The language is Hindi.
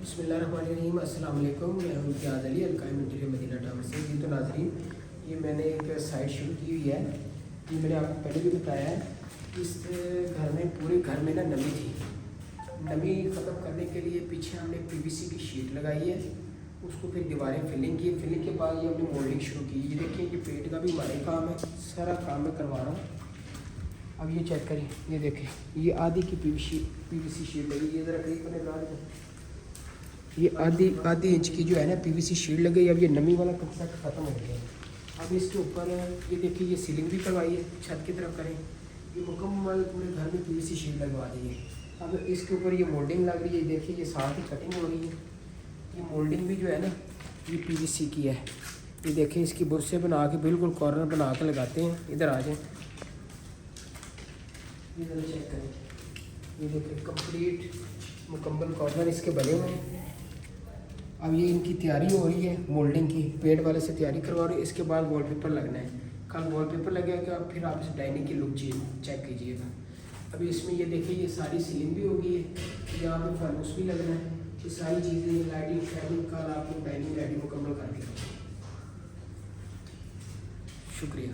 बिस्मिल्लाहिर्रहमानिर्रहीम, अस्सलाम वालेकुम। मैं हूं इम्तियाज़ अली, अलकायम इंटीरियर मदीना टावर से। जी तो नाज़रीन, ये मैंने एक साइट शुरू की हुई है। ये मैंने आपको पहले भी बताया है। इस घर में, पूरे घर में ना नमी थी। नमी ख़त्म करने के लिए पीछे हमने पीवीसी की शीट लगाई है, उसको फिर दीवारें फिलिंग की। फिलिंग के बाद ये हमने मोल्डिंग शुरू की। ये देखिए, ये पेंट का भी हमारे काम है, सारा काम मैं करवा रहा हूँ। अब ये चेक करें, ये देखें, ये आधी की पीवीसी शीट लगी। ये ज़रा करीब करने लगा, ये आधी इंच की जो है ना पीवीसी शीट लग गई। अब ये नमी वाला कंसेप्ट ख़त्म हो गया है। अब इसके ऊपर ये देखिए, ये सीलिंग भी करवाई है, छत की तरफ करें। ये मुकम्मल पूरे घर में पीवीसी शीट लगवा दी है। अब इसके ऊपर ये मोल्डिंग लग रही है। देखिए, ये साथ ही कटिंग हो रही है। ये मोल्डिंग भी जो है ना, ये पीवीसी की है। ये देखें, इसकी बुरसे बना के बिल्कुल कॉर्नर बना के लगाते हैं। इधर आ जाएँ, इधर चेक करें। ये देखें, कंप्लीट मुकम्मल कॉर्नर इसके बने हुए हैं। अब ये इनकी तैयारी हो रही है, मोल्डिंग की। पेंट वाले से तैयारी करवा रहे हैं। इसके बाद वॉलपेपर लगना है। कल वॉलपेपर लगेगा, फिर आप इस डाइनिंग की लुक चेक कीजिएगा। अभी इसमें ये देखिए, ये सारी सीलिंग भी हो गई है। यहाँ पे फानुस भी लगना है। ये सारी चीज़ें, लाइटिंग शाइटिंग, कल आपको डाइनिंग लाइटिंग मुकम्मल कर दी। शुक्रिया।